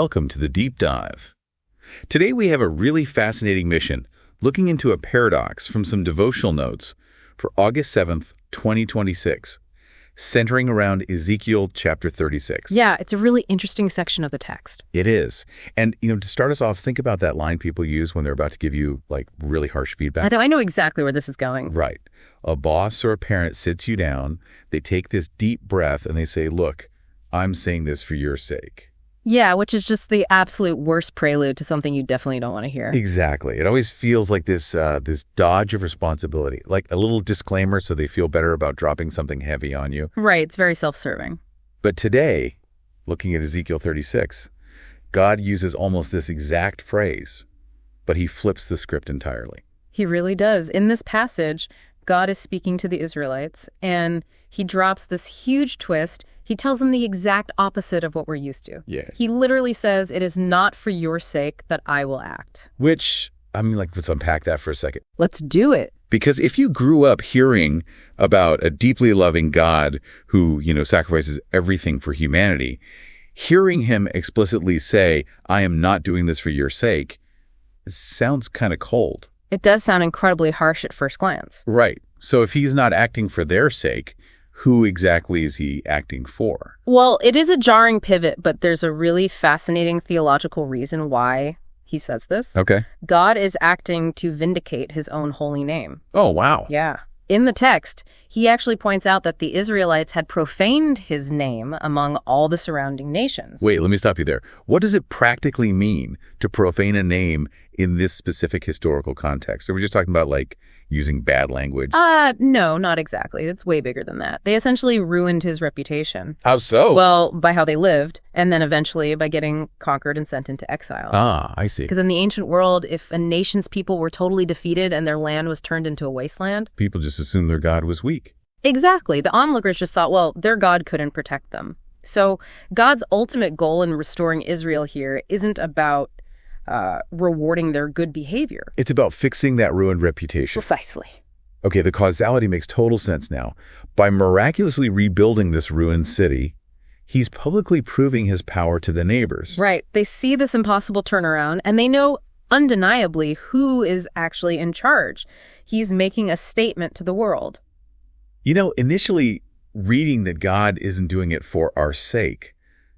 Welcome to the Deep Dive. Today we have a really fascinating mission, looking into a paradox from some devotional notes for August 7th, 2026, centering around Ezekiel chapter 36. Yeah, it's a really interesting section of the text. It is. And, to start us off, think about that line people use when they're about to give you, really harsh feedback. I know exactly where this is going. Right. A boss or a parent sits you down, they take this deep breath, and they say, look, I'm saying this for your sake. Yeah, which is just the absolute worst prelude to something you definitely don't want to hear. Exactly. It always feels like this dodge of responsibility, like a little disclaimer so they feel better about dropping something heavy on you. Right. It's very self-serving. But today, looking at Ezekiel 36, God uses almost this exact phrase, but he flips the script entirely. He really does. In this passage, God is speaking to the Israelites, and he drops this huge twist. He tells them the exact opposite of what we're used to. Yeah. He literally says, it is not for your sake that I will act. Which, let's unpack that for a second. Let's do it. Because if you grew up hearing about a deeply loving God who, sacrifices everything for humanity, hearing him explicitly say, I am not doing this for your sake, sounds kind of cold. It does sound incredibly harsh at first glance. Right. So if he's not acting for their sake, who exactly is he acting for? Well, it is a jarring pivot, but there's a really fascinating theological reason why he says this. Okay. God is acting to vindicate his own holy name. Oh, wow. Yeah. In the text, he actually points out that the Israelites had profaned his name among all the surrounding nations. Wait, let me stop you there. What does it practically mean to profane a name in this specific historical context? Are we just talking about, using bad language? No, not exactly. It's way bigger than that. They essentially ruined his reputation. How so? Well, by how they lived, and then eventually by getting conquered and sent into exile. Ah, I see. Because in the ancient world, if a nation's people were totally defeated and their land was turned into a wasteland, people just assumed their God was weak. Exactly. The onlookers just thought, well, their God couldn't protect them. So God's ultimate goal in restoring Israel here isn't about rewarding their good behavior. It's about fixing that ruined reputation. Precisely. Okay, the causality makes total sense now. By miraculously rebuilding this ruined city, he's publicly proving his power to the neighbors. Right. They see this impossible turnaround, and they know undeniably who is actually in charge. He's making a statement to the world. Initially, reading that God isn't doing it for our sake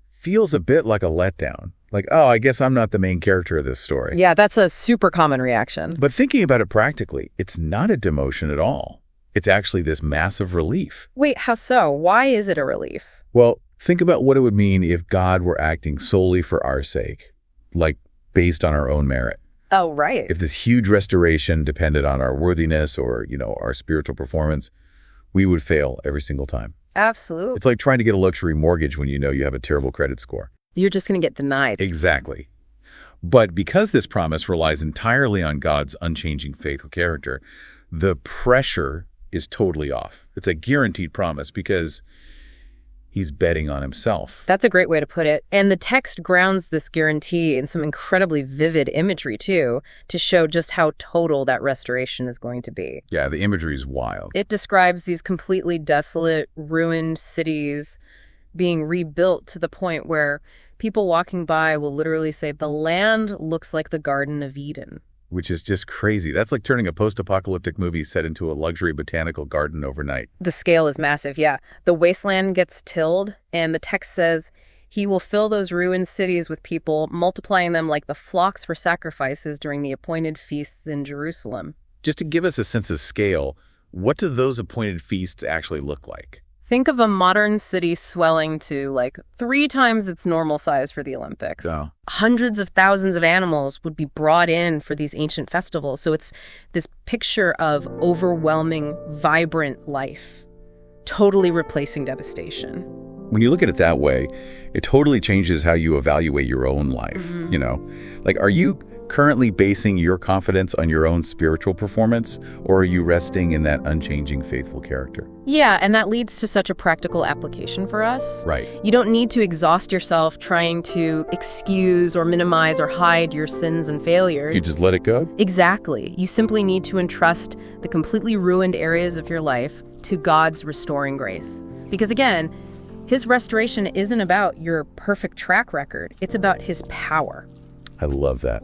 feels a bit like a letdown. I guess I'm not the main character of this story. Yeah, that's a super common reaction. But thinking about it practically, it's not a demotion at all. It's actually this massive relief. Wait, how so? Why is it a relief? Well, think about what it would mean if God were acting solely for our sake, based on our own merit. Oh, right. If this huge restoration depended on our worthiness or, our spiritual performance, we would fail every single time. Absolutely. It's like trying to get a luxury mortgage when you know you have a terrible credit score. You're just going to get denied. Exactly. But because this promise relies entirely on God's unchanging faithful character, the pressure is totally off. It's a guaranteed promise because he's betting on himself. That's a great way to put it. And the text grounds this guarantee in some incredibly vivid imagery, too, to show just how total that restoration is going to be. Yeah, the imagery is wild. It describes these completely desolate, ruined cities being rebuilt to the point where people walking by will literally say, the land looks like the Garden of Eden. Which is just crazy. That's like turning a post-apocalyptic movie set into a luxury botanical garden overnight. The scale is massive, yeah. The wasteland gets tilled, and the text says, he will fill those ruined cities with people, multiplying them like the flocks for sacrifices during the appointed feasts in Jerusalem. Just to give us a sense of scale, what do those appointed feasts actually look like? Think of a modern city swelling to 3 times its normal size for the Olympics. Oh. Hundreds of thousands of animals would be brought in for these ancient festivals. So it's this picture of overwhelming, vibrant life, totally replacing devastation. When you look at it that way, it totally changes how you evaluate your own life. Mm-hmm. Are you currently basing your confidence on your own spiritual performance, or are you resting in that unchanging, faithful character? Yeah, and that leads to such a practical application for us. Right. You don't need to exhaust yourself trying to excuse or minimize or hide your sins and failures. You just let it go? Exactly. You simply need to entrust the completely ruined areas of your life to God's restoring grace. Because again, His restoration isn't about your perfect track record. It's about his power. I love that.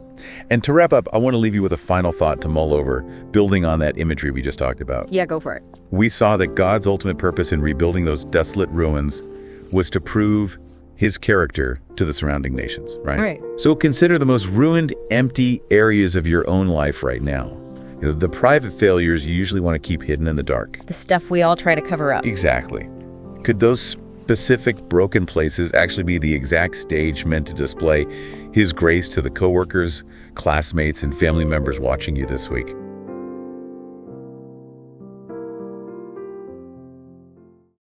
And to wrap up, I want to leave you with a final thought to mull over, building on that imagery we just talked about. Yeah, go for it. We saw that God's ultimate purpose in rebuilding those desolate ruins was to prove his character to the surrounding nations, right? Right. So consider the most ruined, empty areas of your own life right now. The private failures you usually want to keep hidden in the dark. The stuff we all try to cover up. Exactly. Could those specific broken places actually be the exact stage meant to display his grace to the coworkers, classmates, and family members watching you this week?